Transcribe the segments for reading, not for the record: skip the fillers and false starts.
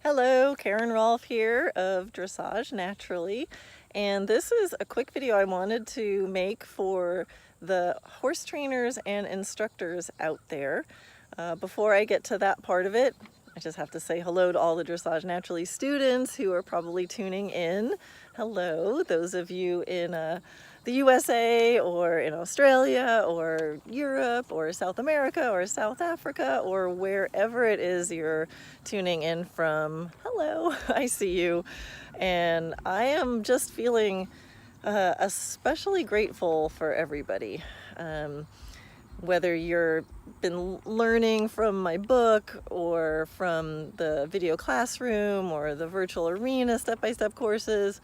Hello, Karen Rolfe here of Dressage Naturally, and this is a quick video I wanted to make for the horse trainers and instructors out there. Before I get to that part of it, I just have to say hello to all the Dressage Naturally students who are probably tuning in. Hello, those of you in the USA or in Australia or Europe or South America or South Africa or wherever it is you're tuning in from. Hello, I see you. And I am just feeling especially grateful for everybody. Whether you've been learning from my book or from the video classroom or the virtual arena step-by-step courses,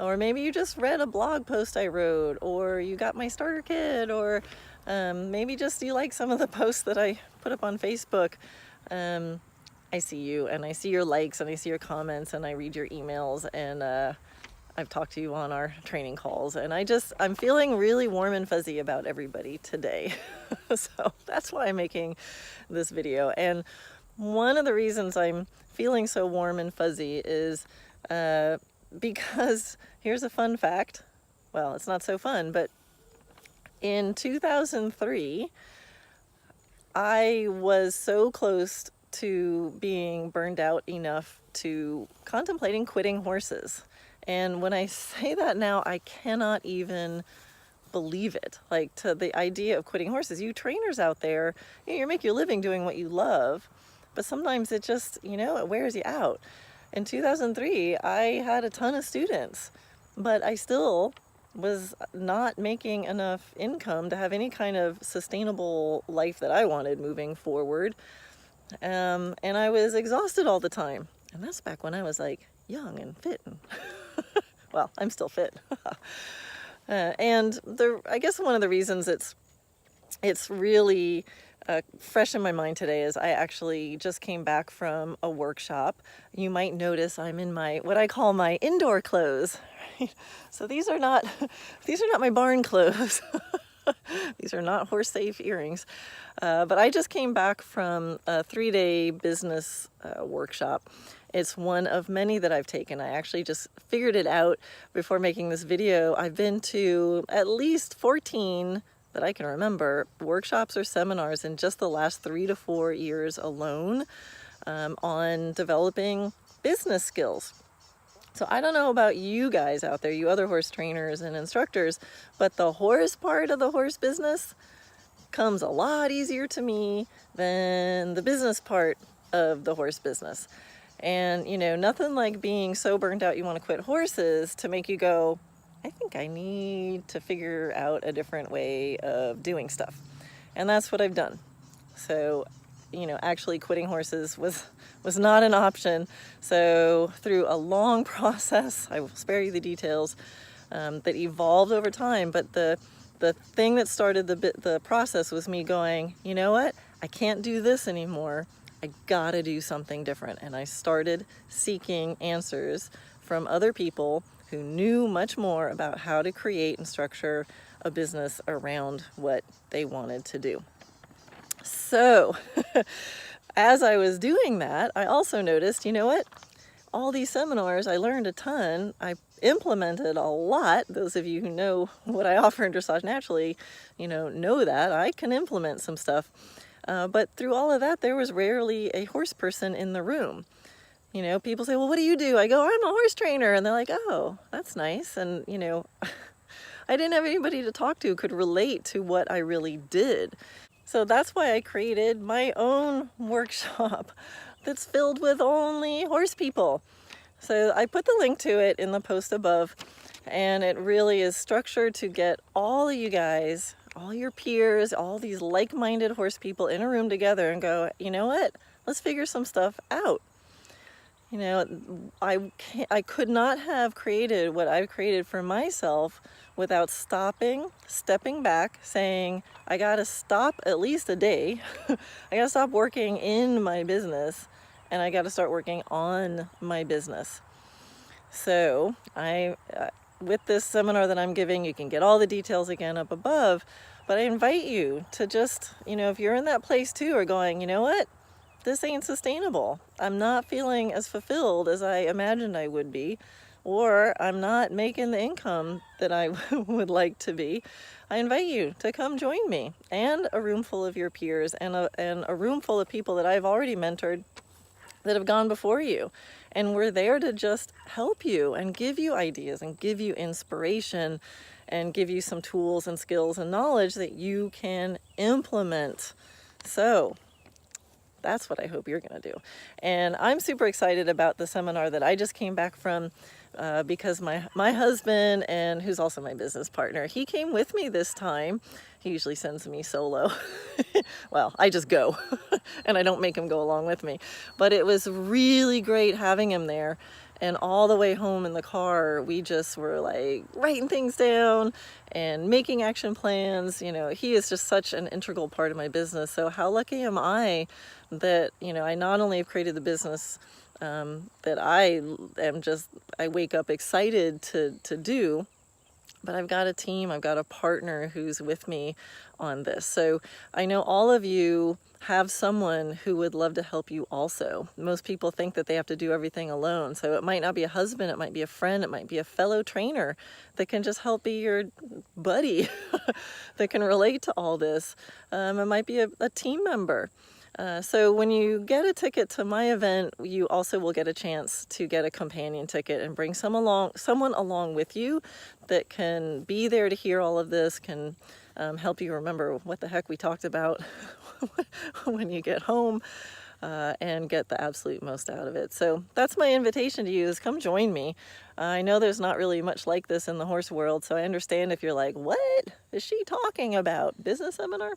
or maybe you just read a blog post I wrote, or you got my starter kit, or maybe just you like some of the posts that I put up on Facebook. I see you, and I see your likes, and I see your comments, and I read your emails, and I've talked to you on our training calls, and I'm feeling really warm and fuzzy about everybody today. So that's why I'm making this video. And one of the reasons I'm feeling so warm and fuzzy is because here's a fun fact. Well, it's not so fun, but in 2003, I was so close to being burned out enough to contemplating quitting horses. And when I say that now, I cannot even believe it. Like, to the idea of quitting horses. You trainers out there, you make your living doing what you love, but sometimes it just, it wears you out. In 2003, I had a ton of students, but I still was not making enough income to have any kind of sustainable life that I wanted moving forward. And I was exhausted all the time. And that's back when I was like young and fit. And well, I'm still fit. And I guess one of the reasons it's really fresh in my mind today is I actually just came back from a workshop. You might notice I'm in what I call my indoor clothes. Right? So these are not my barn clothes. These are not horse safe earrings. But I just came back from a 3-day business workshop. It's one of many that I've taken. I actually just figured it out before making this video. I've been to at least 14 that I can remember workshops or seminars in just the last 3 to 4 years alone on developing business skills. So I don't know about you guys out there, you other horse trainers and instructors, but the horse part of the horse business comes a lot easier to me than the business part of the horse business. And, nothing like being so burnt out you want to quit horses to make you go, I think I need to figure out a different way of doing stuff. And that's what I've done. So, actually quitting horses was not an option. So through a long process, I will spare you the details, that evolved over time. But the thing that started the process was me going, you know what? I can't do this anymore. I gotta do something different. And I started seeking answers from other people who knew much more about how to create and structure a business around what they wanted to do. So as I was doing that, I also noticed, all these seminars, I learned a ton. I implemented a lot. Those of you who know what I offer in Dressage Naturally, know that I can implement some stuff. But through all of that, there was rarely a horse person in the room. People say, well, what do you do? I go, I'm a horse trainer. And they're like, oh, that's nice. And, I didn't have anybody to talk to who could relate to what I really did. So that's why I created my own workshop that's filled with only horse people. So I put the link to it in the post above, and it really is structured to get all of you guys, all your peers, all these like-minded horse people in a room together and go, you know what? Let's figure some stuff out. I could not have created what I've created for myself without stepping back, saying, I gotta stop at least a day. I gotta stop working in my business, and I gotta start working on my business. So with this seminar that I'm giving, you can get all the details again up above, but I invite you to just, if you're in that place too, or going, you know what? this ain't sustainable. I'm not feeling as fulfilled as I imagined I would be, or I'm not making the income that I would like to be. I invite you to come join me and a room full of your peers and a room full of people that I've already mentored that have gone before you. And we're there to just help you and give you ideas and give you inspiration and give you some tools and skills and knowledge that you can implement. So that's what I hope you're going to do. And I'm super excited about the seminar that I just came back from because my husband, and who's also my business partner, he came with me this time. He usually sends me solo. Well, I just go and I don't make him go along with me. But it was really great having him there. And all the way home in the car, we just were like writing things down and making action plans. You know, he is just such an integral part of my business. So how lucky am I that, you know, I not only have created the business that I wake up excited to do, but I've got a team, I've got a partner who's with me on this. So I know all of you have someone who would love to help you also. Most people think that they have to do everything alone. So it might not be a husband, it might be a friend, it might be a fellow trainer that can just help be your buddy that can relate to all this. It might be a team member. So when you get a ticket to my event, you also will get a chance to get a companion ticket and bring someone along with you that can be there to hear all of this, can help you remember what the heck we talked about when you get home, and get the absolute most out of it. So that's my invitation to you, is come join me. I know there's not really much like this in the horse world, so I understand if you're like, what is she talking about? Business seminar?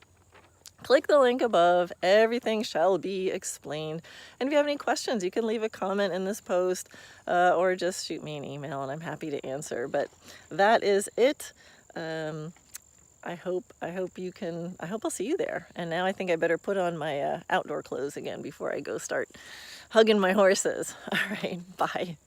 Click the link above. Everything shall be explained. And if you have any questions, you can leave a comment in this post or just shoot me an email and I'm happy to answer. But that is it. I hope I'll see you there. And now I think I better put on my outdoor clothes again before I go start hugging my horses. All right, bye.